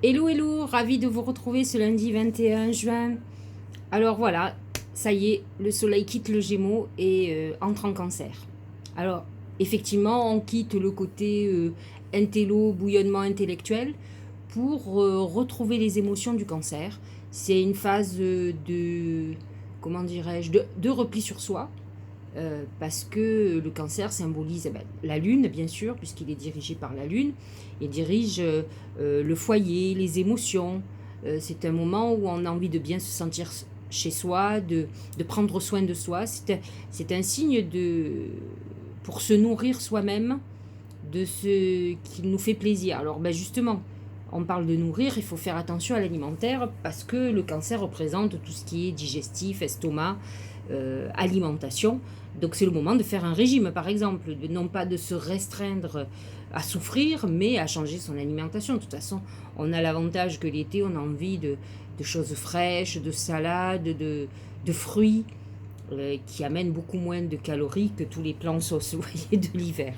Hello, hello, ravi de vous retrouver ce lundi 21 juin. Alors voilà, ça y est, le soleil quitte le Gémeaux et entre en Cancer. Alors, effectivement, on quitte le côté intello, bouillonnement intellectuel pour retrouver les émotions du Cancer. C'est une phase comment dirais-je, de repli sur soi. Parce que le cancer symbolise la lune, bien sûr, puisqu'il est dirigé par la lune. Il dirige le foyer, les émotions. C'est un moment où on a envie de bien se sentir chez soi, de prendre soin de soi. C'est un signe pour se nourrir soi-même de ce qui nous fait plaisir. Alors justement, on parle de nourrir, il faut faire attention à l'alimentaire parce que le cancer représente tout ce qui est digestif, estomac, alimentation. Donc c'est le moment de faire un régime, par exemple, non pas de se restreindre à souffrir, mais à changer son alimentation. De toute façon, on a l'avantage que l'été, on a envie de choses fraîches, de salades, de fruits, qui amènent beaucoup moins de calories que tous les plans sauce de l'hiver.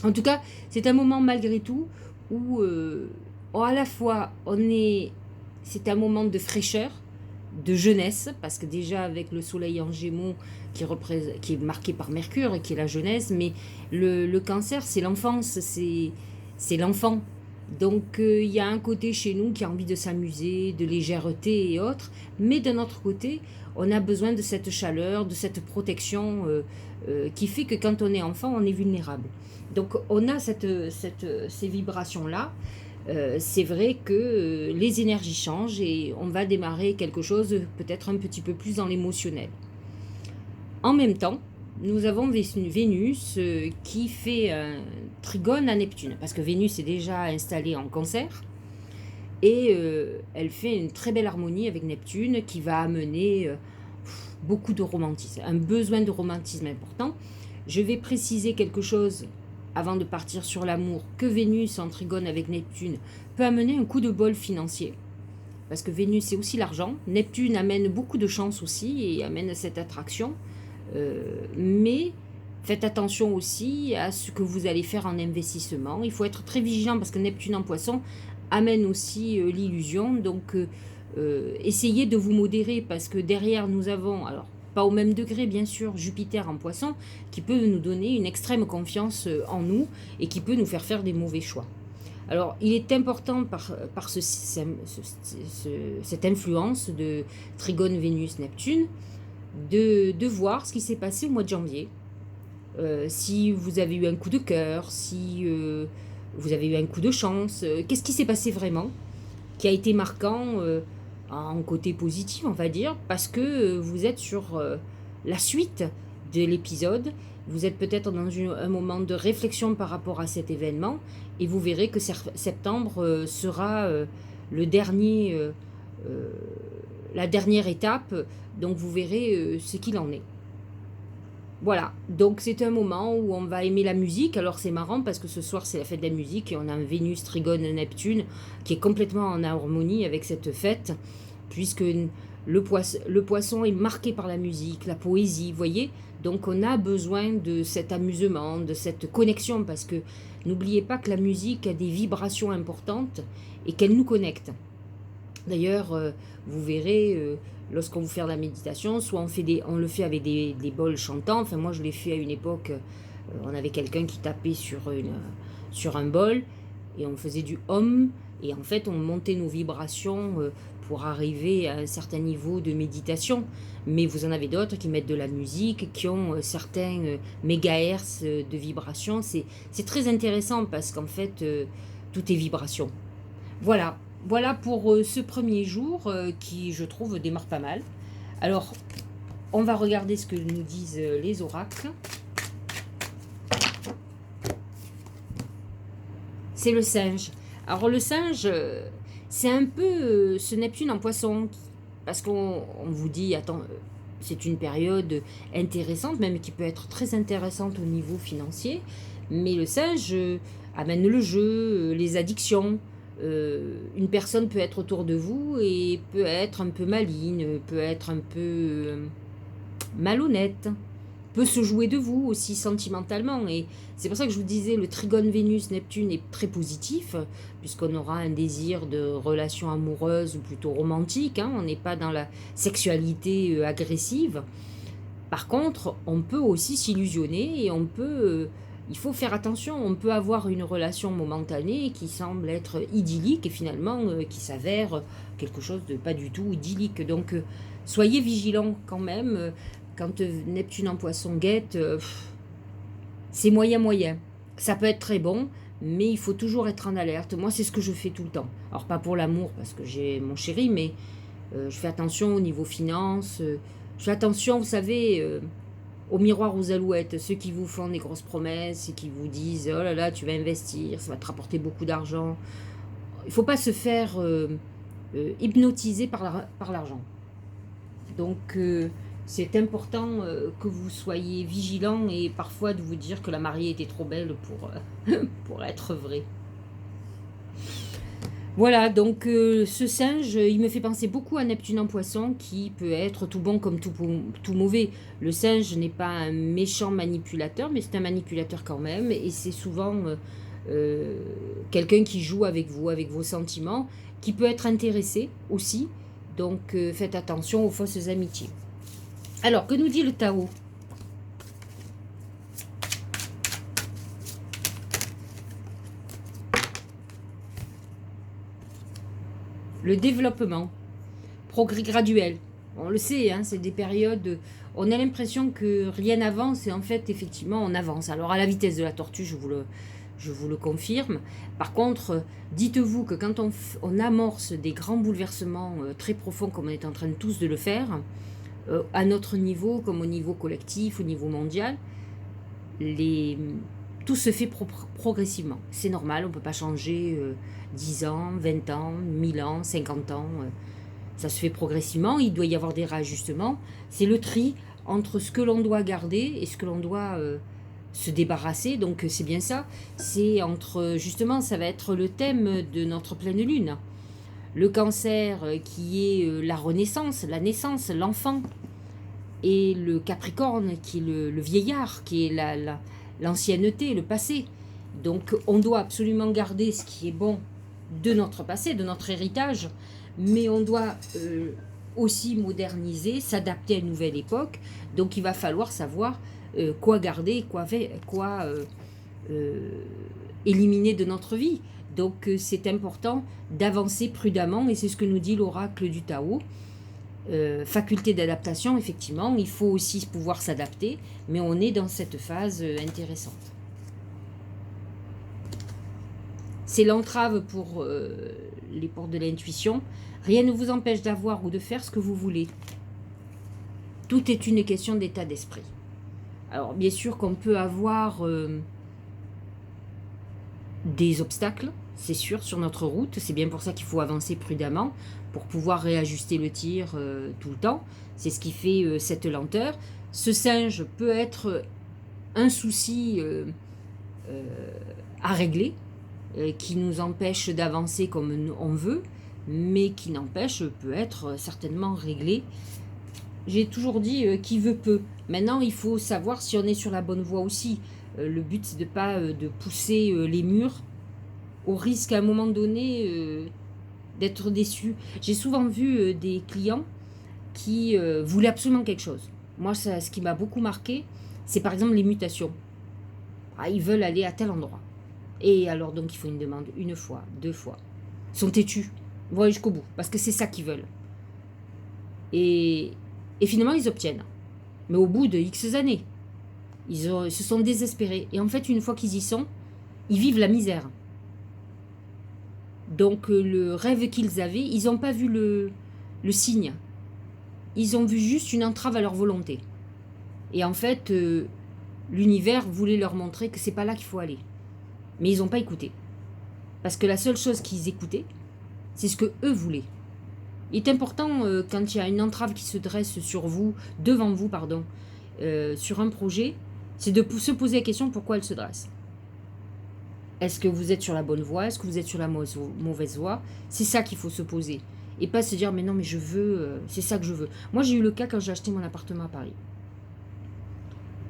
En tout cas, c'est un moment malgré tout où à la fois c'est un moment de fraîcheur, de jeunesse, parce que déjà avec le soleil en Gémeaux qui est marqué par Mercure et qui est la jeunesse, mais le cancer c'est l'enfance, c'est l'enfant. Donc il y a un côté chez nous qui a envie de s'amuser, de légèreté et autres, mais d'un autre côté, on a besoin de cette chaleur, de cette protection qui fait que quand on est enfant, on est vulnérable. Donc on a ces vibrations-là. C'est vrai que les énergies changent et on va démarrer quelque chose peut-être un petit peu plus dans l'émotionnel. En même temps, nous avons Vénus qui fait un trigone à Neptune, parce que Vénus est déjà installée en Cancer, et elle fait une très belle harmonie avec Neptune qui va amener beaucoup de romantisme, un besoin de romantisme important. Je vais préciser quelque chose avant de partir sur l'amour, que Vénus en trigone avec Neptune peut amener un coup de bol financier. Parce que Vénus, c'est aussi l'argent. Neptune amène beaucoup de chance aussi et amène cette attraction. Mais faites attention aussi à ce que vous allez faire en investissement. Il faut être très vigilant parce que Neptune en poisson amène aussi l'illusion. Donc, essayez de vous modérer parce que derrière, nous avons... Alors, pas au même degré bien sûr, Jupiter en poisson, qui peut nous donner une extrême confiance en nous et qui peut nous faire des mauvais choix. Alors il est important par cette influence de Trigone Vénus-Neptune de voir ce qui s'est passé au mois de janvier. Si vous avez eu un coup de cœur, si vous avez eu un coup de chance, qu'est-ce qui s'est passé vraiment, qui a été marquant en côté positif, on va dire, parce que vous êtes sur la suite de l'épisode. Vous êtes peut-être dans un moment de réflexion par rapport à cet événement et vous verrez que septembre sera la dernière étape. Donc vous verrez ce qu'il en est. Voilà, donc c'est un moment où on va aimer la musique. Alors c'est marrant parce que ce soir c'est la fête de la musique et on a un Vénus Trigone Neptune qui est complètement en harmonie avec cette fête, puisque le poisson est marqué par la musique, la poésie, vous voyez. Donc on a besoin de cet amusement, de cette connexion, parce que n'oubliez pas que la musique a des vibrations importantes et qu'elle nous connecte. D'ailleurs, vous verrez, lorsqu'on vous fait de la méditation, soit on le fait avec des bols chantants. Enfin, moi, je l'ai fait à une époque, on avait quelqu'un qui tapait sur un bol et on faisait du hum. Et en fait, on montait nos vibrations pour arriver à un certain niveau de méditation. Mais vous en avez d'autres qui mettent de la musique, qui ont certains mégahertz de vibrations. C'est très intéressant parce qu'en fait, tout est vibration. Voilà, voilà pour ce premier jour qui, je trouve, démarre pas mal. Alors, on va regarder ce que nous disent les oracles. C'est le singe. Alors, le singe, c'est un peu ce Neptune en poisson. Parce qu'on vous dit, attends, c'est une période intéressante, même qui peut être très intéressante au niveau financier. Mais le singe amène le jeu, les addictions. Une personne peut être autour de vous et peut être un peu maligne, peut être un peu malhonnête, peut se jouer de vous aussi sentimentalement. Et c'est pour ça que je vous disais, le trigone Vénus-Neptune est très positif, puisqu'on aura un désir de relation amoureuse ou plutôt romantique. Hein, on n'est pas dans la sexualité agressive. Par contre, on peut aussi s'illusionner et on peut... il faut faire attention, on peut avoir une relation momentanée qui semble être idyllique et finalement qui s'avère quelque chose de pas du tout idyllique. Donc soyez vigilants quand même. Quand Neptune en poisson guette, c'est moyen. Ça peut être très bon, mais il faut toujours être en alerte. Moi, c'est ce que je fais tout le temps. Alors pas pour l'amour parce que j'ai mon chéri, mais je fais attention au niveau finance. Je fais attention, vous savez... au miroir aux alouettes, ceux qui vous font des grosses promesses et qui vous disent oh là là, tu vas investir, ça va te rapporter beaucoup d'argent. Il ne faut pas se faire hypnotiser par l'argent. Donc, c'est important que vous soyez vigilant et parfois de vous dire que la mariée était trop belle pour être vraie. Voilà, donc ce singe, il me fait penser beaucoup à Neptune en poisson, qui peut être tout bon comme tout mauvais. Le singe n'est pas un méchant manipulateur, mais c'est un manipulateur quand même, et c'est souvent quelqu'un qui joue avec vous, avec vos sentiments, qui peut être intéressé aussi, donc faites attention aux fausses amitiés. Alors, que nous dit le Tao ? Le développement, progrès graduel. On le sait, hein, c'est des périodes... On a l'impression que rien n'avance et en fait, effectivement, on avance. Alors, à la vitesse de la tortue, je vous le confirme. Par contre, dites-vous que quand on amorce des grands bouleversements très profonds, comme on est en train tous de le faire, à notre niveau, comme au niveau collectif, au niveau mondial, tout se fait progressivement. C'est normal, on ne peut pas changer 10 ans, 20 ans, 1000 ans, 50 ans. Ça se fait progressivement, il doit y avoir des réajustements. C'est le tri entre ce que l'on doit garder et ce que l'on doit se débarrasser. Donc c'est bien ça. C'est entre, justement, ça va être le thème de notre pleine lune. Le cancer qui est la renaissance, la naissance, l'enfant. Et le capricorne qui est le vieillard, qui est l'ancienneté, le passé. Donc on doit absolument garder ce qui est bon de notre passé, de notre héritage, mais on doit aussi moderniser, s'adapter à une nouvelle époque. Donc il va falloir savoir quoi garder, quoi éliminer de notre vie. Donc c'est important d'avancer prudemment, et c'est ce que nous dit l'oracle du Tao. Faculté d'adaptation, effectivement, il faut aussi pouvoir s'adapter, mais on est dans cette phase intéressante. C'est l'entrave pour les portes de l'intuition. Rien ne vous empêche d'avoir ou de faire ce que vous voulez. Tout est une question d'état d'esprit. Alors, bien sûr qu'on peut avoir des obstacles, c'est sûr, sur notre route. C'est bien pour ça qu'il faut avancer prudemment, pour pouvoir réajuster le tir tout le temps. C'est ce qui fait cette lenteur. Ce singe peut être un souci à régler, qui nous empêche d'avancer comme on veut, mais qui n'empêche, peut être certainement réglé. J'ai toujours dit qui veut peut. Maintenant, il faut savoir si on est sur la bonne voie aussi. Le but, c'est de ne pas de pousser les murs au risque à un moment donné d'être déçu. J'ai souvent vu des clients qui voulaient absolument quelque chose. Moi, ce qui m'a beaucoup marqué, c'est par exemple les mutations. Ah, ils veulent aller à tel endroit. Et alors, donc, il faut une demande une fois, 2 fois. Ils sont têtus. Ils vont aller jusqu'au bout, parce que c'est ça qu'ils veulent. Et finalement, ils obtiennent. Mais au bout de X années, ils se sont désespérés. Et en fait, une fois qu'ils y sont, ils vivent la misère. Donc, le rêve qu'ils avaient, ils n'ont pas vu le signe. Ils ont vu juste une entrave à leur volonté. Et en fait, l'univers voulait leur montrer que c'est pas là qu'il faut aller. Mais ils n'ont pas écouté. Parce que la seule chose qu'ils écoutaient, c'est ce que eux voulaient. Il est important, quand il y a une entrave qui se dresse sur vous, devant vous, pardon, sur un projet, c'est de se poser la question pourquoi elle se dresse. Est-ce que vous êtes sur la bonne voie? Est-ce que vous êtes sur la mauvaise voie? C'est ça qu'il faut se poser. Et pas se dire, mais non, mais je veux, c'est ça que je veux. Moi, j'ai eu le cas quand j'ai acheté mon appartement à Paris.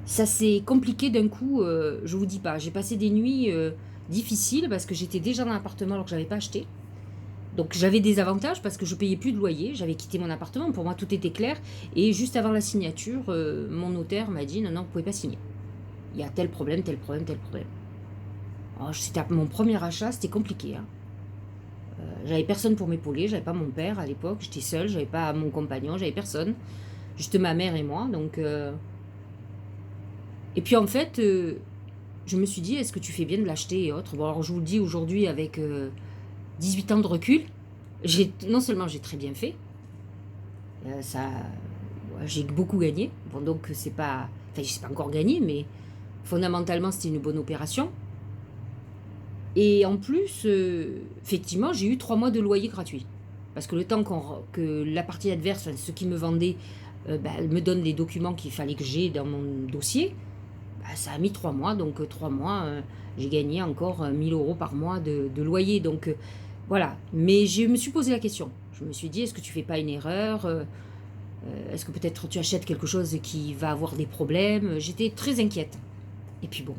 Ça s'est compliqué d'un coup, je vous dis pas. J'ai passé des nuits difficiles parce que j'étais déjà dans l'appartement alors que je n'avais pas acheté. Donc j'avais des avantages parce que je payais plus de loyer, j'avais quitté mon appartement, pour moi tout était clair. Et juste avant la signature, mon notaire m'a dit non, non, vous pouvez pas signer. Il y a tel problème, tel problème, tel problème. Alors, c'était mon premier achat, c'était compliqué. Hein. J'avais personne pour m'épauler, j'avais pas mon père à l'époque, j'étais seule, j'avais pas mon compagnon, j'avais personne. Juste ma mère et moi. Donc, Et puis en fait, je me suis dit, est-ce que tu fais bien de l'acheter et autres. Bon, alors je vous le dis aujourd'hui avec 18 ans de recul, non seulement j'ai très bien fait, ça, j'ai beaucoup gagné. Bon, donc c'est pas, enfin, je sais pas encore gagné, mais fondamentalement c'était une bonne opération. Et en plus, effectivement, j'ai eu 3 mois de loyer gratuit. Parce que le temps que la partie adverse, enfin, ceux qui me vendaient, me donnent les documents qu'il fallait que j'ai dans mon dossier, ça a mis 3 mois. Donc 3 mois, j'ai gagné encore 1000 euros par mois de loyer. Donc voilà. Mais je me suis posé la question. Je me suis dit, est-ce que tu fais pas une erreur est-ce que peut-être tu achètes quelque chose qui va avoir des problèmes? J'étais très inquiète. Et puis bon,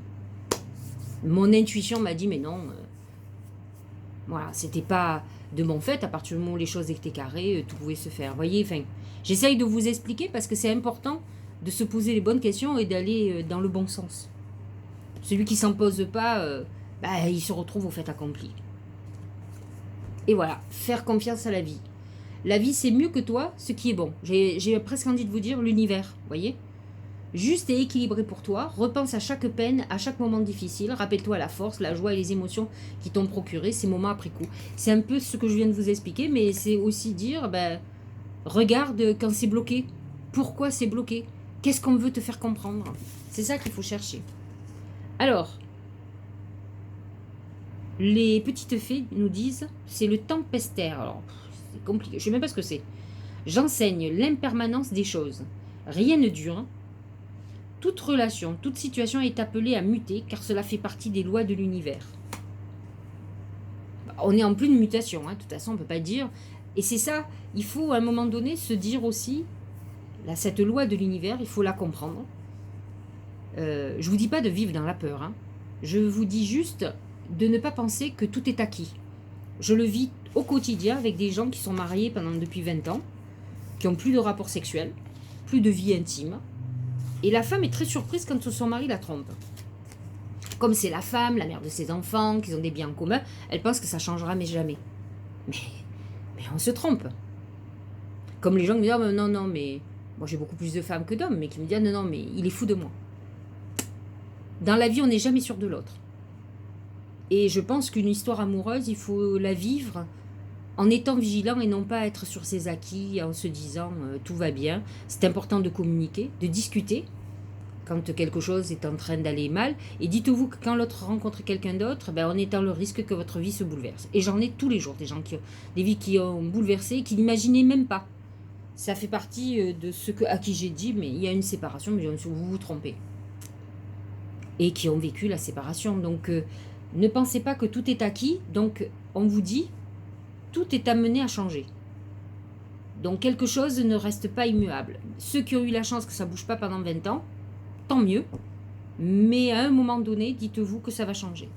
mon intuition m'a dit, mais non, voilà, c'était pas de mon fait, à partir du moment où les choses étaient carrées, tout pouvait se faire. Vous voyez, enfin, j'essaye de vous expliquer parce que c'est important de se poser les bonnes questions et d'aller dans le bon sens. Celui qui s'en pose pas, il se retrouve au fait accompli. Et voilà, faire confiance à la vie. La vie, c'est mieux que toi, ce qui est bon. J'ai presque envie de vous dire l'univers, vous voyez. Juste et équilibré pour toi, repense à chaque peine, à chaque moment difficile, rappelle-toi la force, la joie et les émotions qui t'ont procuré ces moments après coup. C'est un peu ce que je viens de vous expliquer, mais c'est aussi dire, regarde quand c'est bloqué. Pourquoi c'est bloqué? Qu'est-ce qu'on veut te faire comprendre? C'est ça qu'il faut chercher. Alors, les petites fées nous disent, c'est le tempestaire. Alors, c'est compliqué, je ne sais même pas ce que c'est. J'enseigne l'impermanence des choses. Rien ne dure. Toute relation, toute situation est appelée à muter car cela fait partie des lois de l'univers. On est en pleine mutation, hein, de toute façon on ne peut pas dire. Et c'est ça, il faut à un moment donné se dire aussi, là, cette loi de l'univers, il faut la comprendre. Je ne vous dis pas de vivre dans la peur, hein. Je vous dis juste de ne pas penser que tout est acquis. Je le vis au quotidien avec des gens qui sont mariés depuis 20 ans, qui n'ont plus de rapport sexuel, plus de vie intime. Et la femme est très surprise quand son mari la trompe. Comme c'est la femme, la mère de ses enfants, qu'ils ont des biens en commun, elle pense que ça changera, mais jamais. Mais on se trompe. Comme les gens qui me disent, oh, non, non, mais... Moi, j'ai beaucoup plus de femmes que d'hommes, mais qui me disent, non, non, mais il est fou de moi. Dans la vie, on n'est jamais sûr de l'autre. Et je pense qu'une histoire amoureuse, il faut la vivre en étant vigilant et non pas être sur ses acquis, en se disant tout va bien. C'est important de communiquer, de discuter quand quelque chose est en train d'aller mal. Et dites-vous que quand l'autre rencontre quelqu'un d'autre, on est dans le risque que votre vie se bouleverse. Et j'en ai tous les jours des gens des vies qui ont bouleversé, qui n'imaginaient même pas. Ça fait partie de ce à qui j'ai dit, mais il y a une séparation, mais vous vous trompez. Et qui ont vécu la séparation. Donc ne pensez pas que tout est acquis. Donc on vous dit, tout est amené à changer. Donc quelque chose ne reste pas immuable. Ceux qui ont eu la chance que ça ne bouge pas pendant 20 ans, tant mieux. Mais à un moment donné, dites-vous que ça va changer.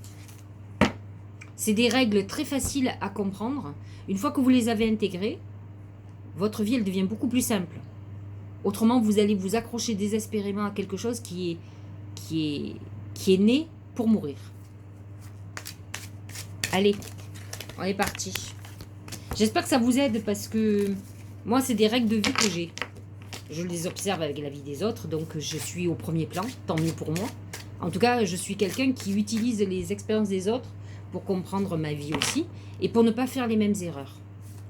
C'est des règles très faciles à comprendre. Une fois que vous les avez intégrées, votre vie, elle devient beaucoup plus simple. Autrement, vous allez vous accrocher désespérément à quelque chose qui est né pour mourir. Allez, on est parti. J'espère que ça vous aide parce que moi, c'est des règles de vie que j'ai. Je les observe avec la vie des autres, donc je suis au premier plan, tant mieux pour moi. En tout cas, je suis quelqu'un qui utilise les expériences des autres pour comprendre ma vie aussi et pour ne pas faire les mêmes erreurs.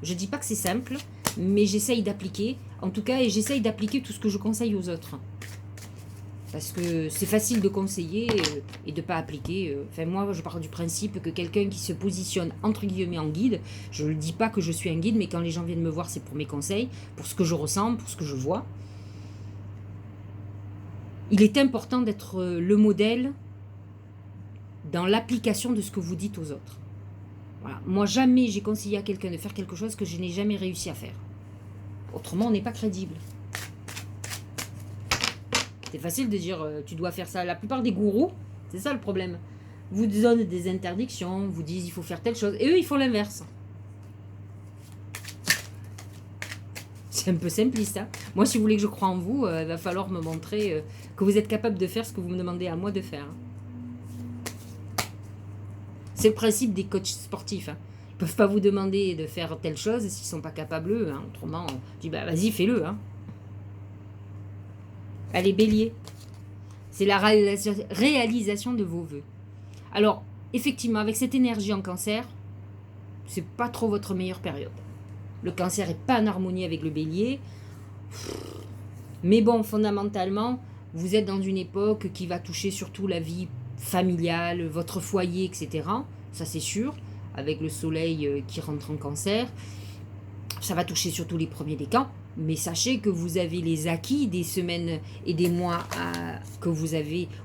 Je ne dis pas que c'est simple, mais j'essaye d'appliquer, en tout cas, et j'essaye d'appliquer tout ce que je conseille aux autres. Parce que c'est facile de conseiller et de ne pas appliquer. Enfin, moi, je pars du principe que quelqu'un qui se positionne entre guillemets en guide, je ne dis pas que je suis un guide, mais quand les gens viennent me voir, c'est pour mes conseils, pour ce que je ressens, pour ce que je vois. Il est important d'être le modèle dans l'application de ce que vous dites aux autres. Voilà. Moi, jamais j'ai conseillé à quelqu'un de faire quelque chose que je n'ai jamais réussi à faire. Autrement, on n'est pas crédible. C'est facile de dire tu dois faire ça. La plupart des gourous, c'est ça le problème. Vous donnent des interdictions, vous disent il faut faire telle chose. Et eux, ils font l'inverse. C'est un peu simpliste. Hein. Moi, si vous voulez que je croie en vous, il va falloir me montrer que vous êtes capable de faire ce que vous me demandez à moi de faire. C'est le principe des coachs sportifs. Hein. Ils ne peuvent pas vous demander de faire telle chose s'ils ne sont pas capables eux. Hein. Autrement, on dit bah, vas-y, fais-le. Hein. Allez, bélier. C'est la réalisation de vos vœux. Alors, effectivement, avec cette énergie en cancer, c'est pas trop votre meilleure période. Le cancer n'est pas en harmonie avec le bélier. Mais bon, fondamentalement, vous êtes dans une époque qui va toucher surtout la vie familiale, votre foyer, etc. Ça, c'est sûr. Avec le soleil qui rentre en cancer. Ça va toucher surtout les premiers décans. Mais sachez que vous avez les acquis des semaines et des mois où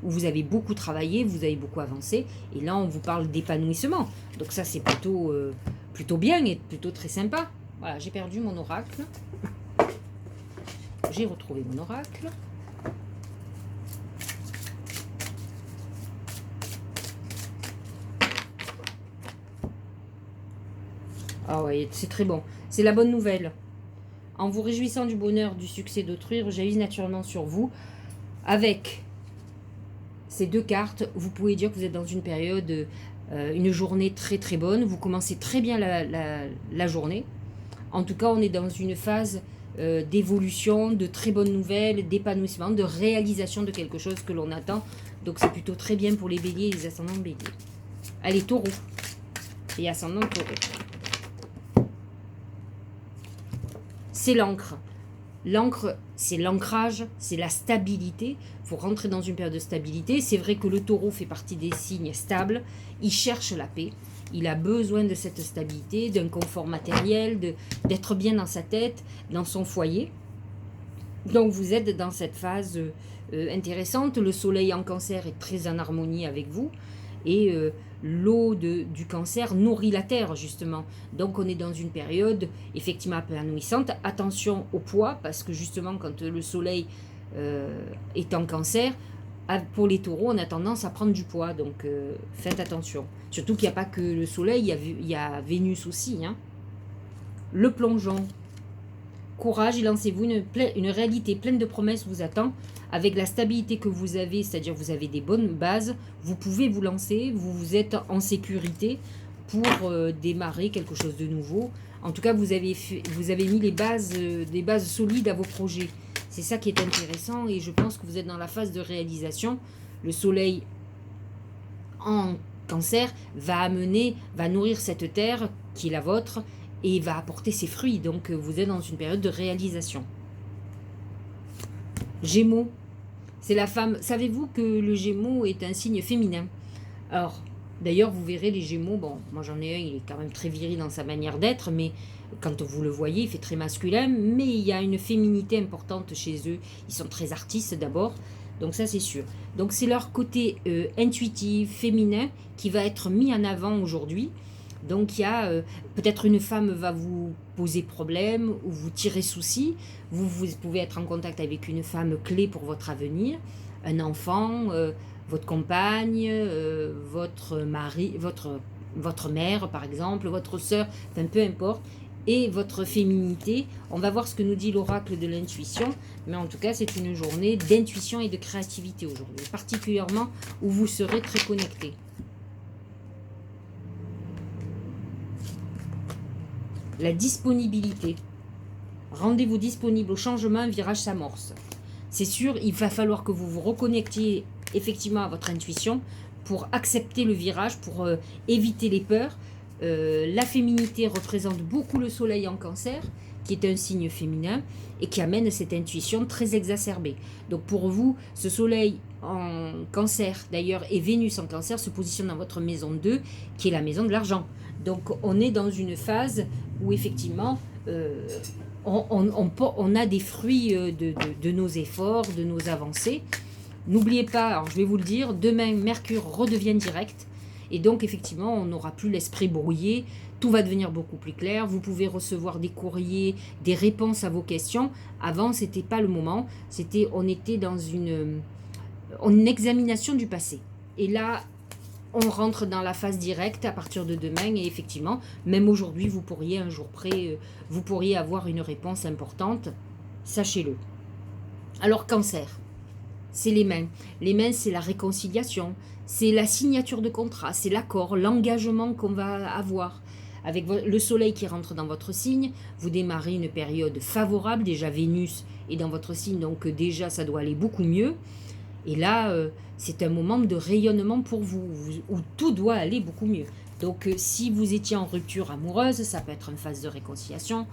vous avez beaucoup travaillé, vous avez beaucoup avancé. Et là, on vous parle d'épanouissement. Donc ça, c'est plutôt bien et plutôt très sympa. Voilà, j'ai perdu mon oracle. J'ai retrouvé mon oracle. Ah ouais, c'est très bon. C'est la bonne nouvelle. En vous réjouissant du bonheur, du succès d'autrui, rejaillit naturellement sur vous. Avec ces deux cartes, vous pouvez dire que vous êtes dans une période, une journée très très bonne. Vous commencez très bien la journée. En tout cas, on est dans une phase d'évolution, de très bonnes nouvelles, d'épanouissement, de réalisation de quelque chose que l'on attend. Donc c'est plutôt très bien pour les béliers et les ascendants béliers. Allez, taureau et ascendant taureau. C'est l'encre. L'encre, c'est l'ancrage, c'est la stabilité. Il faut rentrer dans une période de stabilité. C'est vrai que le taureau fait partie des signes stables. Il cherche la paix. Il a besoin de cette stabilité, d'un confort matériel, d'être bien dans sa tête, dans son foyer. Donc vous êtes dans cette phase intéressante. Le soleil en cancer est très en harmonie avec vous. Et l'eau du cancer nourrit la terre, justement. Donc on est dans une période effectivement épanouissante. Attention au poids, parce que justement quand le soleil est en cancer, pour les taureaux, on a tendance à prendre du poids. Donc faites attention. Surtout qu'il n'y a pas que le soleil, il y a Vénus aussi. Hein. Le plongeon. Courage et lancez-vous, une réalité pleine de promesses vous attend. Avec la stabilité que vous avez, c'est-à-dire vous avez des bonnes bases, vous pouvez vous lancer, vous êtes en sécurité pour démarrer quelque chose de nouveau. En tout cas, vous avez mis des bases solides à vos projets. C'est ça qui est intéressant et je pense que vous êtes dans la phase de réalisation. Le soleil en cancer va nourrir cette terre qui est la vôtre et va apporter ses fruits. Donc vous êtes dans une période de réalisation. Gémeaux, c'est la femme. Savez-vous que le Gémeaux est un signe féminin? Alors, d'ailleurs, vous verrez les Gémeaux, bon, moi j'en ai un, il est quand même très viril dans sa manière d'être, mais quand vous le voyez, il fait très masculin, mais il y a une féminité importante chez eux. Ils sont très artistes d'abord, donc ça c'est sûr. Donc c'est leur côté intuitif, féminin, qui va être mis en avant aujourd'hui. Donc il y a peut-être une femme va vous poser problème ou vous tirer souci. Vous pouvez être en contact avec une femme clé pour votre avenir, un enfant, votre compagne, votre mari, votre mère par exemple, votre sœur, enfin peu importe. Et votre féminité, on va voir ce que nous dit l'oracle de l'intuition, mais en tout cas c'est une journée d'intuition et de créativité aujourd'hui, particulièrement où vous serez très connecté. La disponibilité. Rendez-vous disponible au changement, un virage s'amorce. C'est sûr, il va falloir que vous vous reconnectiez effectivement à votre intuition pour accepter le virage, pour éviter les peurs. La féminité représente beaucoup le soleil en cancer, qui est un signe féminin et qui amène cette intuition très exacerbée. Donc pour vous, ce soleil en cancer d'ailleurs et Vénus en cancer se positionnent dans votre maison 2, qui est la maison de l'argent. Donc on est dans une phase où effectivement on a des fruits de nos efforts, de nos avancées. N'oubliez pas, alors je vais vous le dire, demain Mercure redevient direct Et donc, effectivement, on n'aura plus l'esprit brouillé, tout va devenir beaucoup plus clair. Vous pouvez recevoir des courriers, des réponses à vos questions. Avant, ce n'était pas le moment. On était dans une examination du passé. Et là, on rentre dans la phase directe à partir de demain. Et effectivement, même aujourd'hui, vous pourriez, un jour près, vous pourriez avoir une réponse importante. Sachez-le. Alors, Cancer, c'est les mains. Les mains, c'est la réconciliation. C'est la signature de contrat. C'est l'accord, l'engagement qu'on va avoir. Avec le soleil qui rentre dans votre signe, vous démarrez une période favorable. Déjà, Vénus est dans votre signe, donc déjà, ça doit aller beaucoup mieux. Et là, c'est un moment de rayonnement pour vous, où tout doit aller beaucoup mieux. Donc, si vous étiez en rupture amoureuse, ça peut être une phase de réconciliation.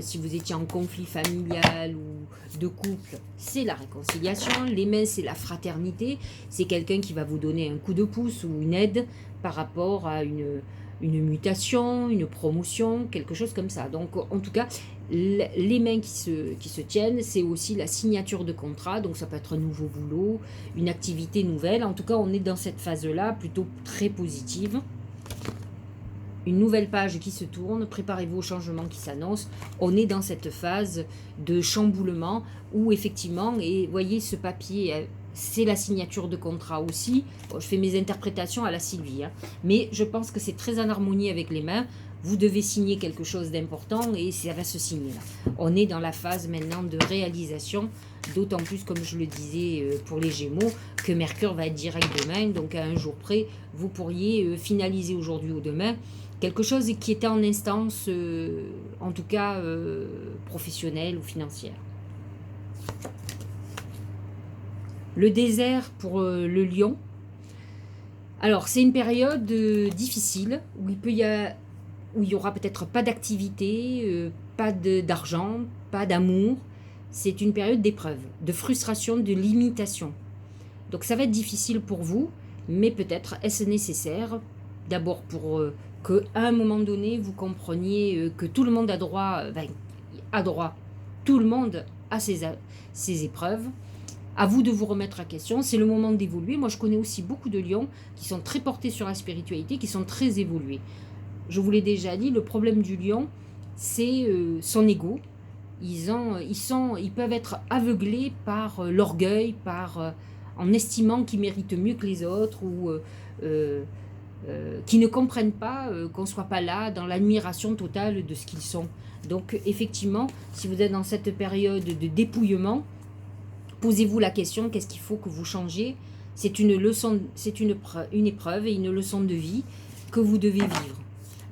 Si vous étiez en conflit familial ou de couple, c'est la réconciliation. Les mains, c'est la fraternité. C'est quelqu'un qui va vous donner un coup de pouce ou une aide par rapport à une mutation, une promotion, quelque chose comme ça. Donc, en tout cas, les mains qui se tiennent, c'est aussi la signature de contrat. Donc, ça peut être un nouveau boulot, une activité nouvelle. En tout cas, on est dans cette phase-là, plutôt très positive. Une nouvelle page qui se tourne, préparez-vous au changement qui s'annonce. On est dans cette phase de chamboulement où effectivement, et voyez ce papier, c'est la signature de contrat aussi. Bon, je fais mes interprétations à la Sylvie, hein, mais je pense que c'est très en harmonie avec les mains. Vous devez signer quelque chose d'important et ça va se signer là. On est dans la phase maintenant de réalisation, d'autant plus, comme je le disais pour les Gémeaux, que Mercure va être direct demain, donc à un jour près, vous pourriez finaliser aujourd'hui ou demain quelque chose qui était en instance, en tout cas professionnelle ou financière. Le désert pour le lion. Alors, c'est une période difficile où il y aura peut-être pas d'activité, pas d'argent, pas d'amour. C'est une période d'épreuve, de frustration, de limitation. Donc, ça va être difficile pour vous, mais peut-être est-ce nécessaire, d'abord pour qu'à un moment donné, vous compreniez que tout le monde a droit, tout le monde a ses épreuves. À vous de vous remettre en question, c'est le moment d'évoluer. Moi, je connais aussi beaucoup de lions qui sont très portés sur la spiritualité, qui sont très évolués. Je vous l'ai déjà dit, le problème du lion, c'est son ego. Ils peuvent être aveuglés par l'orgueil, en estimant qu'ils méritent mieux que les autres ou qui ne comprennent pas qu'on ne soit pas là dans l'admiration totale de ce qu'ils sont. Donc effectivement, si vous êtes dans cette période de dépouillement, posez-vous la question, qu'est-ce qu'il faut que vous changiez? C'est une leçon, c'est une épreuve et une leçon de vie que vous devez vivre.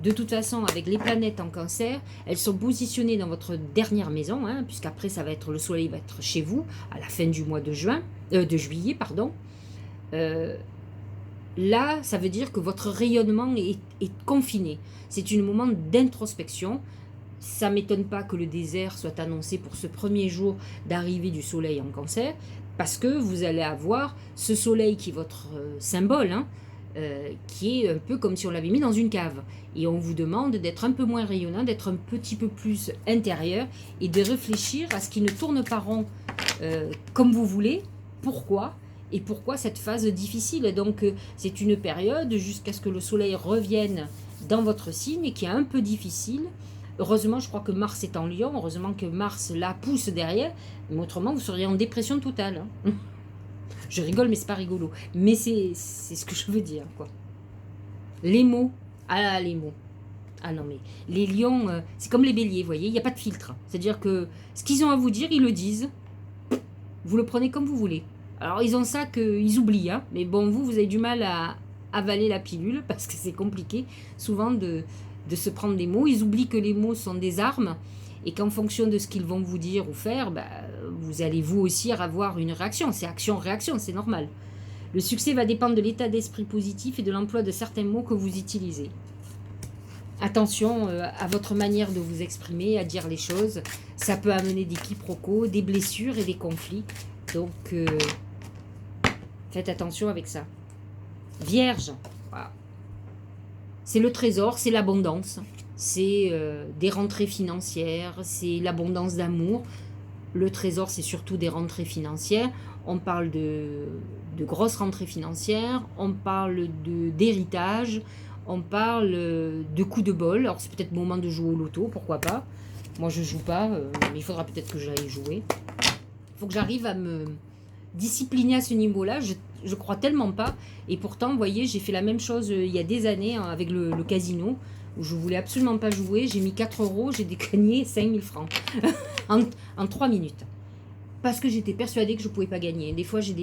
De toute façon, avec les planètes en Cancer, elles sont positionnées dans votre dernière maison, hein, puisqu'après ça va être le soleil va être chez vous à la fin du mois de juillet, pardon. Là, ça veut dire que votre rayonnement est confiné. C'est un moment d'introspection. Ça ne m'étonne pas que le désert soit annoncé pour ce premier jour d'arrivée du soleil en Cancer, parce que vous allez avoir ce soleil qui est votre symbole, hein, qui est un peu comme si on l'avait mis dans une cave. Et on vous demande d'être un peu moins rayonnant, d'être un petit peu plus intérieur et de réfléchir à ce qui ne tourne pas rond comme vous voulez. Pourquoi ? Et pourquoi cette phase difficile? Donc c'est une période jusqu'à ce que le soleil revienne dans votre signe qui est un peu difficile. Heureusement, je crois que Mars est en Lion. Heureusement que Mars la pousse derrière. Mais autrement, vous seriez en dépression totale. Hein. Je rigole, mais c'est pas rigolo. Mais c'est ce que je veux dire, quoi. Les mots. Ah, les mots. Ah non, mais les lions, c'est comme les béliers, vous voyez. Il n'y a pas de filtre. C'est-à-dire que ce qu'ils ont à vous dire, ils le disent. Vous le prenez comme vous voulez. Alors, ils ont ça qu'ils oublient. Hein. Mais bon, vous avez du mal à avaler la pilule parce que c'est compliqué souvent de se prendre des mots. Ils oublient que les mots sont des armes et qu'en fonction de ce qu'ils vont vous dire ou faire, vous allez vous aussi avoir une réaction. C'est action-réaction, c'est normal. Le succès va dépendre de l'état d'esprit positif et de l'emploi de certains mots que vous utilisez. Attention à votre manière de vous exprimer, à dire les choses. Ça peut amener des quiproquos, des blessures et des conflits. Donc, faites attention avec ça. Vierge, voilà. C'est le trésor, c'est l'abondance, c'est des rentrées financières, c'est l'abondance d'amour. Le trésor, c'est surtout des rentrées financières. On parle de grosses rentrées financières, on parle d'héritage, on parle de coups de bol. Alors c'est peut-être le moment de jouer au loto, pourquoi pas. Moi je joue pas, mais il faudra peut-être que j'aille jouer. Il faut que j'arrive à me discipliner à ce niveau-là. Je crois tellement pas. Et pourtant, vous voyez, j'ai fait la même chose il y a des années hein, avec le casino, où je voulais absolument pas jouer. J'ai mis 4 euros, j'ai gagné 5000 francs en 3 minutes. Parce que j'étais persuadée que je pouvais pas gagner. Des fois, je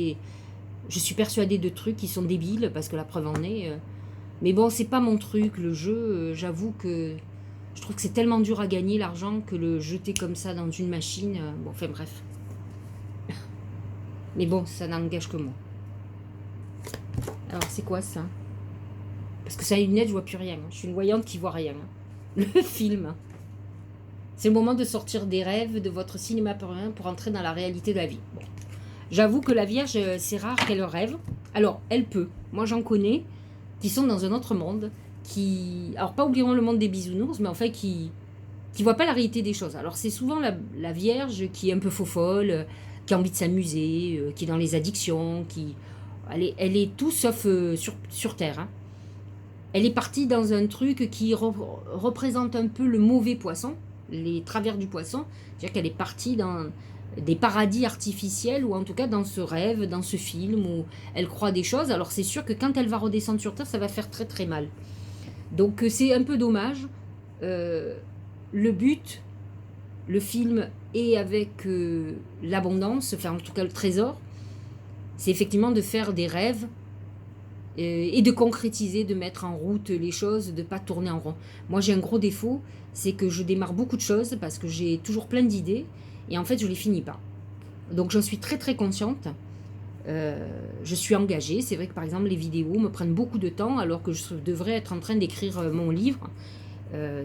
suis persuadée de trucs qui sont débiles, parce que la preuve en est. Mais bon, c'est pas mon truc, le jeu. J'avoue que je trouve que c'est tellement dur à gagner l'argent que le jeter comme ça dans une machine. Bon, enfin bref. Mais bon, ça n'engage que moi. Alors, c'est quoi ça? Parce que ça a une lunette, je vois plus rien. Je suis une voyante qui voit rien. Le film. C'est le moment de sortir des rêves de votre cinéma pour entrer dans la réalité de la vie. Bon. J'avoue que la Vierge, c'est rare qu'elle rêve. Alors, elle peut. Moi, j'en connais qui sont dans un autre monde. Alors, pas oublions le monde des bisounours, mais en fait, qui voient pas la réalité des choses. Alors, c'est souvent la Vierge qui est un peu faux-folle, qui a envie de s'amuser, qui est dans les addictions, elle est tout sauf sur Terre. Hein. Elle est partie dans un truc qui représente un peu le mauvais poisson, les travers du poisson. C'est-à-dire qu'elle est partie dans des paradis artificiels, ou en tout cas dans ce rêve, dans ce film, où elle croit des choses. Alors c'est sûr que quand elle va redescendre sur Terre, ça va faire très très mal. Donc c'est un peu dommage. Le but, le film, est avec l'abondance, enfin en tout cas le trésor, c'est effectivement de faire des rêves et de concrétiser, de mettre en route les choses, de ne pas tourner en rond. Moi j'ai un gros défaut, c'est que je démarre beaucoup de choses parce que j'ai toujours plein d'idées et en fait je ne les finis pas. Donc j'en suis très très consciente. Je suis engagée. C'est vrai que par exemple les vidéos me prennent beaucoup de temps alors que je devrais être en train d'écrire mon livre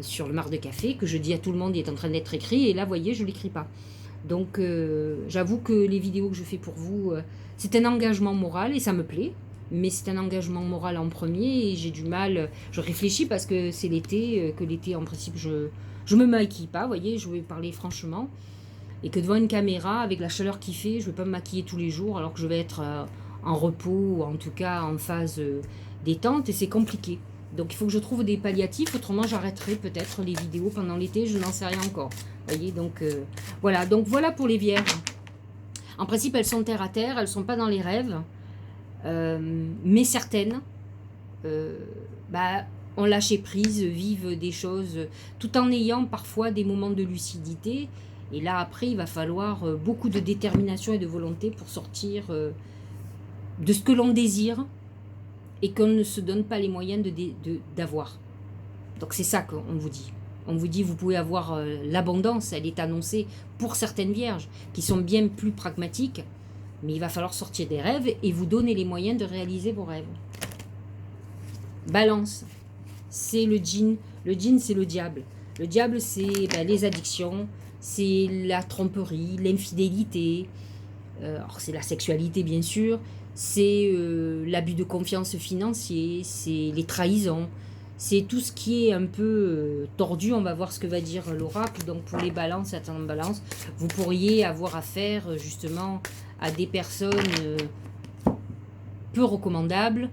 sur le marc de café, que je dis à tout le monde il est en train d'être écrit, et là vous voyez je ne l'écris pas. Donc j'avoue que les vidéos que je fais pour vous, c'est un engagement moral et ça me plaît, mais c'est un engagement moral en premier et j'ai du mal, je réfléchis parce que c'est l'été, que l'été en principe je me maquille pas, vous voyez, je vais parler franchement, et que devant une caméra, avec la chaleur qu'il fait, je ne vais pas me maquiller tous les jours alors que je vais être en repos, ou en tout cas en phase détente, et c'est compliqué. Donc il faut que je trouve des palliatifs, autrement j'arrêterai peut-être les vidéos pendant l'été, je n'en sais rien encore. Vous voyez, donc voilà pour les vierges. En principe, elles sont terre à terre, elles ne sont pas dans les rêves, mais certaines ont lâché prise, vivent des choses, tout en ayant parfois des moments de lucidité. Et là, après, il va falloir beaucoup de détermination et de volonté pour sortir de ce que l'on désire et qu'on ne se donne pas les moyens d'avoir. Donc c'est ça qu'on vous dit. On vous dit, vous pouvez avoir l'abondance, elle est annoncée pour certaines vierges qui sont bien plus pragmatiques, mais il va falloir sortir des rêves et vous donner les moyens de réaliser vos rêves. Balance, c'est le djinn. Le djinn, c'est le diable. Le diable, c'est les addictions, c'est la tromperie, l'infidélité, alors c'est la sexualité bien sûr, c'est l'abus de confiance financier, c'est les trahisons, c'est tout ce qui est un peu tordu. On va voir ce que va dire l'oracle. Donc pour les balances, attendant balance, vous pourriez avoir affaire justement à des personnes peu recommandables,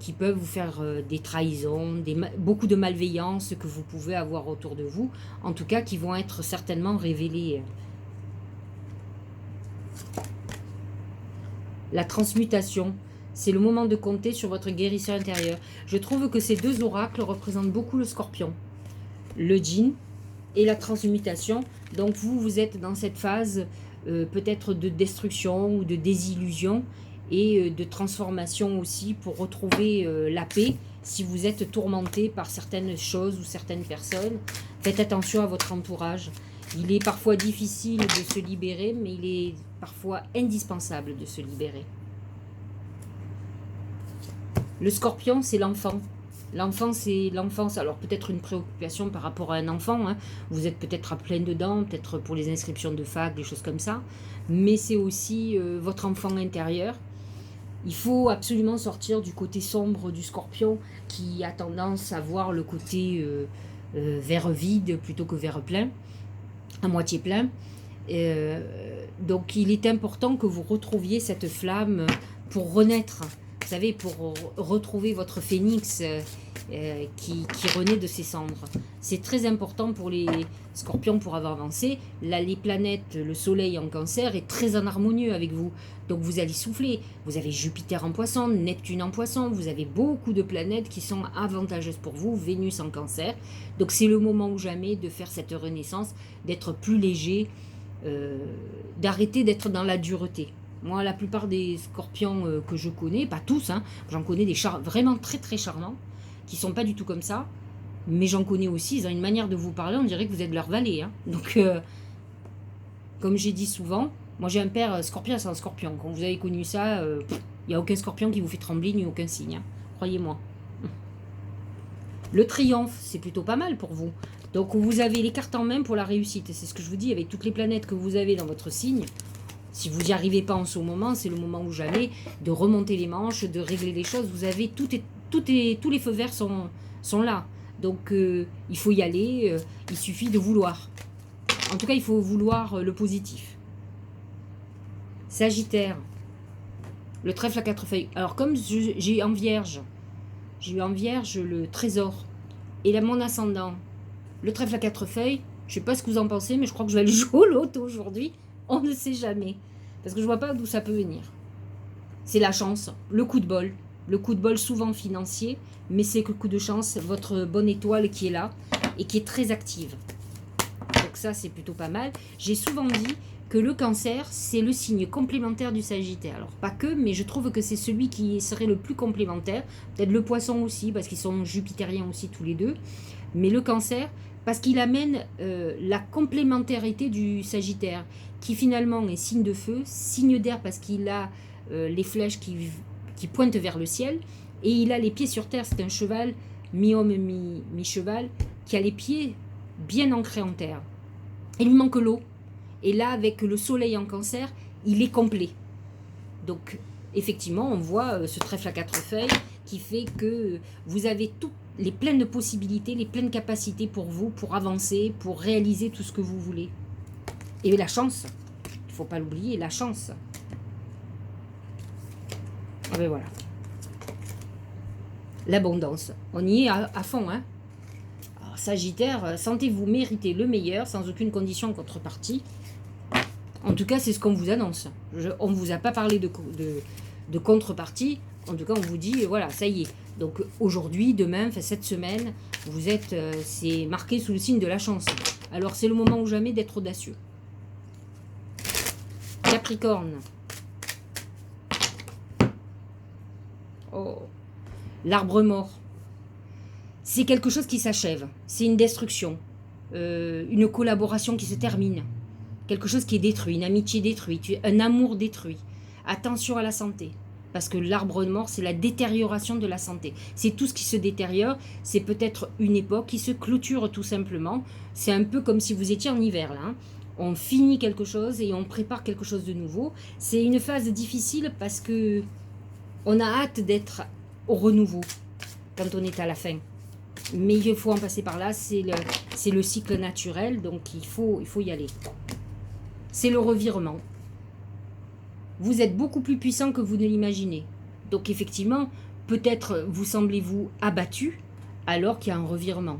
qui peuvent vous faire des trahisons, beaucoup de malveillance que vous pouvez avoir autour de vous, en tout cas qui vont être certainement révélées. La transmutation, c'est le moment de compter sur votre guérisseur intérieur. Je trouve que ces deux oracles représentent beaucoup le scorpion, le djinn et la transmutation. Donc vous êtes dans cette phase peut-être de destruction ou de désillusion, et de transformation aussi pour retrouver la paix. Si vous êtes tourmenté par certaines choses ou certaines personnes, faites attention à votre entourage. Il est parfois difficile de se libérer, mais il est parfois indispensable de se libérer. Le scorpion, c'est l'enfant. L'enfant, c'est l'enfance. Alors peut-être une préoccupation par rapport à un enfant. Hein. Vous êtes peut-être à plein dedans, peut-être pour les inscriptions de fac, des choses comme ça. Mais c'est aussi votre enfant intérieur. Il faut absolument sortir du côté sombre du scorpion qui a tendance à voir le côté verre vide plutôt que verre plein, à moitié plein. Donc il est important que vous retrouviez cette flamme pour renaître, vous savez, pour retrouver votre phénix qui renaît de ses cendres. C'est très important pour les scorpions pour avoir avancé. Là, les planètes, le soleil en cancer est très en harmonieux avec vous. Donc vous allez souffler. Vous avez Jupiter en poisson, Neptune en poisson. Vous avez beaucoup de planètes qui sont avantageuses pour vous. Vénus en cancer. Donc c'est le moment ou jamais de faire cette renaissance, d'être plus léger, d'arrêter d'être dans la dureté. Moi, la plupart des scorpions que je connais, pas tous, hein, j'en connais des vraiment très très charmants, qui sont pas du tout comme ça, mais j'en connais aussi, ils ont une manière de vous parler, on dirait que vous êtes leur valet. Hein. Donc, comme j'ai dit souvent, moi j'ai un père scorpion, c'est un scorpion. Quand vous avez connu ça, il n'y a aucun scorpion qui vous fait trembler, ni aucun signe, hein, croyez-moi. Le triomphe, c'est plutôt pas mal pour vous. Donc vous avez les cartes en main pour la réussite. C'est ce que je vous dis, avec toutes les planètes que vous avez dans votre signe. Si vous n'y arrivez pas en ce moment, c'est le moment ou jamais de remonter les manches, de régler les choses. Vous avez tous les feux verts sont là. Donc il faut y aller, il suffit de vouloir. En tout cas, il faut vouloir le positif. Sagittaire, le trèfle à 4 feuilles. Alors comme j'ai eu en vierge le trésor et là mon ascendant, le trèfle à 4 feuilles, je ne sais pas ce que vous en pensez, mais je crois que je vais aller jouer au loto aujourd'hui. On ne sait jamais. Parce que je ne vois pas d'où ça peut venir. C'est la chance, le coup de bol. Le coup de bol souvent financier, mais c'est le coup de chance, votre bonne étoile qui est là et qui est très active. Donc ça, c'est plutôt pas mal. J'ai souvent dit que le cancer, c'est le signe complémentaire du Sagittaire. Alors, pas que, mais je trouve que c'est celui qui serait le plus complémentaire. Peut-être le poisson aussi, parce qu'ils sont jupitériens aussi tous les deux. Mais le cancer, parce qu'il amène la complémentarité du Sagittaire, qui finalement est signe de feu, signe d'air parce qu'il a les flèches qui pointent vers le ciel, et il a les pieds sur terre, c'est un cheval, mi-homme, mi-cheval, qui a les pieds bien ancrés en terre. Il lui manque l'eau, et là, avec le soleil en cancer, il est complet. Donc, effectivement, on voit ce trèfle à 4 feuilles qui fait que vous avez toutes les pleines possibilités, les pleines capacités pour vous, pour avancer, pour réaliser tout ce que vous voulez. Et la chance, il ne faut pas l'oublier, la chance. Ah ben voilà. L'abondance. On y est à fond. Hein. Alors, Sagittaire, sentez-vous mériter le meilleur sans aucune condition en contrepartie. En tout cas, c'est ce qu'on vous annonce. On ne vous a pas parlé de contrepartie. En tout cas, on vous dit, voilà, ça y est. Donc aujourd'hui, demain, enfin, cette semaine, vous êtes, c'est marqué sous le signe de la chance. Alors c'est le moment ou jamais d'être audacieux. Capricorne. Oh. L'arbre mort. C'est quelque chose qui s'achève. C'est une destruction. Une collaboration qui se termine. Quelque chose qui est détruit. Une amitié détruite. Un amour détruit. Attention à la santé. Parce que l'arbre mort, c'est la détérioration de la santé. C'est tout ce qui se détériore. C'est peut-être une époque qui se clôture tout simplement. C'est un peu comme si vous étiez en hiver là. Hein. On finit quelque chose et on prépare quelque chose de nouveau. C'est une phase difficile parce que on a hâte d'être au renouveau quand on est à la fin. Mais il faut en passer par là. C'est le cycle naturel, donc il faut y aller. C'est le revirement. Vous êtes beaucoup plus puissant que vous ne l'imaginez. Donc effectivement, peut-être vous semblez-vous abattu alors qu'il y a un revirement.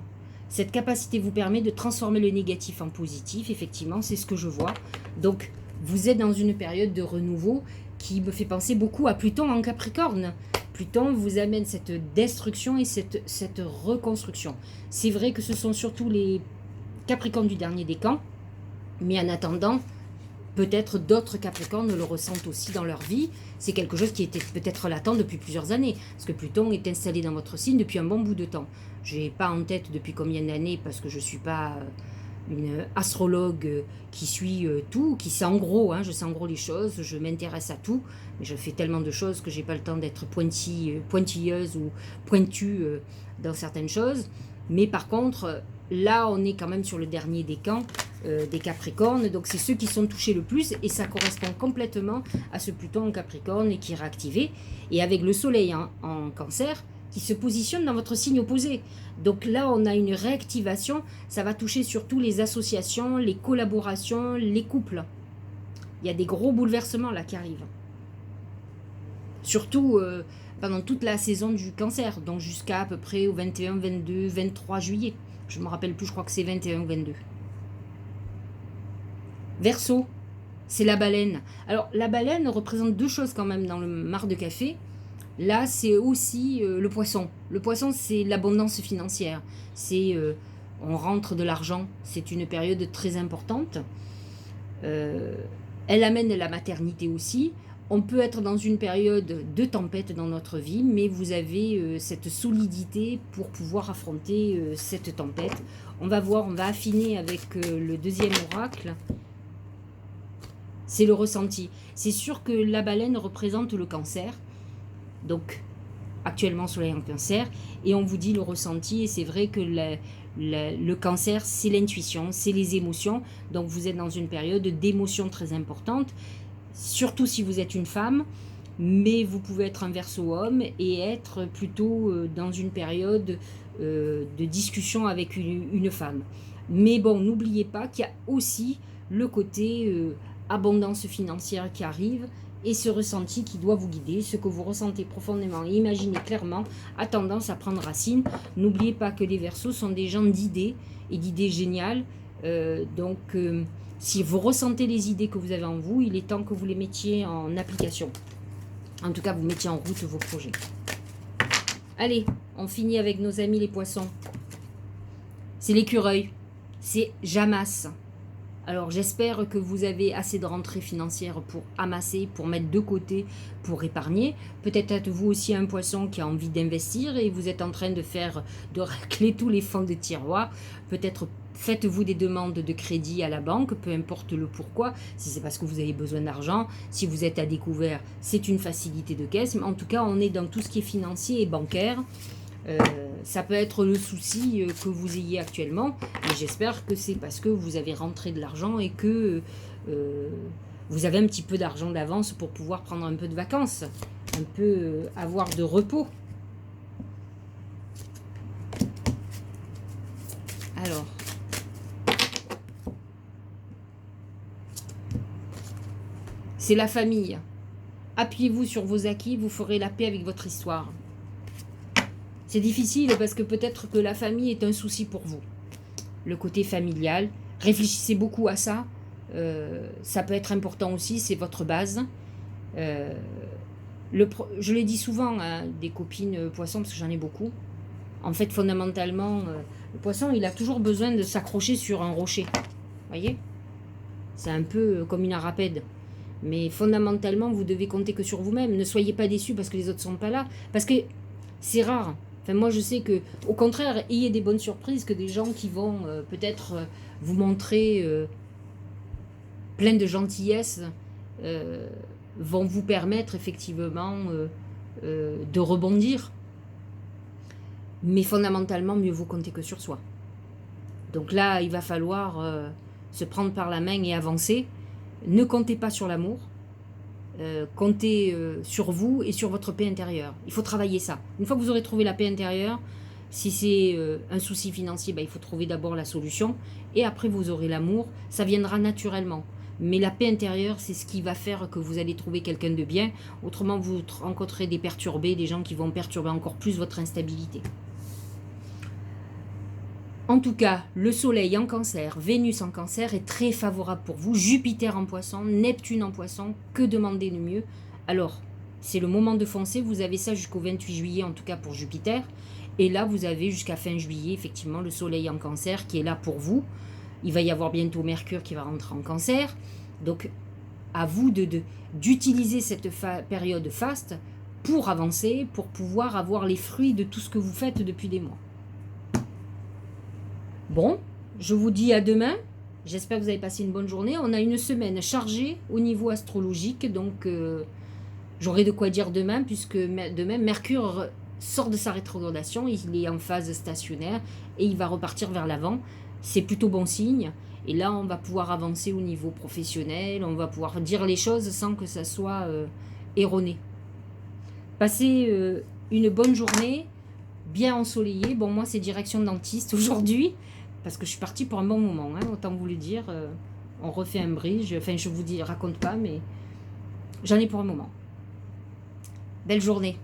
Cette capacité vous permet de transformer le négatif en positif, effectivement, c'est ce que je vois. Donc vous êtes dans une période de renouveau qui me fait penser beaucoup à Pluton en Capricorne. Pluton vous amène cette destruction et cette reconstruction. C'est vrai que ce sont surtout les Capricornes du dernier décan, mais en attendant, peut-être d'autres Capricornes le ressentent aussi dans leur vie. C'est quelque chose qui était peut-être latent depuis plusieurs années. Parce que Pluton est installé dans votre signe depuis un bon bout de temps. Je n'ai pas en tête depuis combien d'années, parce que je ne suis pas une astrologue qui suit tout, qui sait en gros, hein, je sais en gros les choses, je m'intéresse à tout, mais je fais tellement de choses que je n'ai pas le temps d'être pointilleuse ou pointue dans certaines choses. Mais par contre, là, on est quand même sur le dernier décan des Capricornes, donc c'est ceux qui sont touchés le plus, et ça correspond complètement à ce Pluton en Capricorne et qui est réactivé. Et avec le Soleil en Cancer, qui se positionne dans votre signe opposé. Donc là, on a une réactivation. Ça va toucher surtout les associations, les collaborations, les couples. Il y a des gros bouleversements là qui arrivent. Surtout pendant toute la saison du cancer, donc jusqu'à à peu près au 21, 22, 23 juillet. Je ne me rappelle plus, je crois que c'est 21 ou 22. Verseau, c'est la baleine. Alors, la baleine représente deux choses quand même dans le mar de café. Là, c'est aussi le poisson. Le poisson, c'est l'abondance financière. C'est, on rentre de l'argent. C'est une période très importante. Elle amène la maternité aussi. On peut être dans une période de tempête dans notre vie, mais vous avez cette solidité pour pouvoir affronter cette tempête. On va voir, on va affiner avec le deuxième oracle. C'est le ressenti. C'est sûr que la baleine représente le cancer. Donc, actuellement, soleil en cancer. Et on vous dit le ressenti. Et c'est vrai que le cancer, c'est l'intuition, c'est les émotions. Donc, vous êtes dans une période d'émotions très importante. Surtout si vous êtes une femme. Mais vous pouvez être un verseau homme et être plutôt dans une période de discussion avec une femme. Mais bon, n'oubliez pas qu'il y a aussi le côté abondance financière qui arrive et ce ressenti qui doit vous guider, ce que vous ressentez profondément et imaginez clairement a tendance à prendre racine. N'oubliez pas que les Verseaux sont des gens d'idées et d'idées géniales. Donc, si vous ressentez les idées que vous avez en vous, il est temps que vous les mettiez en application. En tout cas, vous mettiez en route vos projets. Allez, on finit avec nos amis les poissons. C'est l'écureuil, c'est Jamas. Alors j'espère que vous avez assez de rentrées financières pour amasser, pour mettre de côté, pour épargner. Peut-être êtes-vous aussi un poisson qui a envie d'investir et vous êtes en train de racler tous les fonds de tiroir. Peut-être faites-vous des demandes de crédit à la banque, peu importe le pourquoi. Si c'est parce que vous avez besoin d'argent, si vous êtes à découvert, c'est une facilité de caisse. Mais en tout cas, on est dans tout ce qui est financier et bancaire. Ça peut être le souci que vous ayez actuellement, mais j'espère que c'est parce que vous avez rentré de l'argent et que vous avez un petit peu d'argent d'avance pour pouvoir prendre un peu de vacances, un peu avoir de repos. Alors, c'est la famille. Appuyez-vous sur vos acquis, vous ferez la paix avec votre histoire. C'est difficile parce que peut-être que la famille est un souci pour vous. Le côté familial, réfléchissez beaucoup à ça. Ça peut être important aussi, c'est votre base. Je l'ai dit souvent à des copines poissons, parce que j'en ai beaucoup. En fait, fondamentalement, le poisson, il a toujours besoin de s'accrocher sur un rocher. Vous voyez? C'est un peu comme une arapède. Mais fondamentalement, vous devez compter que sur vous-même. Ne soyez pas déçus parce que les autres ne sont pas là. Parce que c'est rare. Enfin, moi, je sais que, au contraire, ayez des bonnes surprises, que des gens qui vont peut-être vous montrer plein de gentillesse vont vous permettre effectivement de rebondir. Mais fondamentalement, mieux vaut compter que sur soi. Donc là, il va falloir se prendre par la main et avancer. Ne comptez pas sur l'amour. Comptez sur vous et sur votre paix intérieure. Il faut travailler ça. Une fois que vous aurez trouvé la paix intérieure, si c'est un souci financier, il faut trouver d'abord la solution. Et après, vous aurez l'amour. Ça viendra naturellement. Mais la paix intérieure, c'est ce qui va faire que vous allez trouver quelqu'un de bien. Autrement, vous rencontrez des perturbés, des gens qui vont perturber encore plus votre instabilité. En tout cas, le soleil en cancer, Vénus en cancer est très favorable pour vous. Jupiter en poisson, Neptune en poisson, que demander de mieux? Alors, c'est le moment de foncer. Vous avez ça jusqu'au 28 juillet, en tout cas pour Jupiter. Et là, vous avez jusqu'à fin juillet, effectivement, le soleil en cancer qui est là pour vous. Il va y avoir bientôt Mercure qui va rentrer en cancer. Donc, à vous d'utiliser cette période faste pour avancer, pour pouvoir avoir les fruits de tout ce que vous faites depuis des mois. Bon, je vous dis à demain. J'espère que vous avez passé une bonne journée. On a une semaine chargée au niveau astrologique, donc j'aurai de quoi dire demain, puisque demain, Mercure sort de sa rétrogradation, il est en phase stationnaire et il va repartir vers l'avant. C'est plutôt bon signe. Et là, on va pouvoir avancer au niveau professionnel, on va pouvoir dire les choses sans que ça soit erroné. Passez une bonne journée. bien ensoleillé. Bon, moi, c'est direction dentiste aujourd'hui, parce que je suis partie pour un bon moment, hein, autant vous le dire. On refait un bridge, enfin, je vous dis, raconte pas, mais j'en ai pour un moment. Belle journée.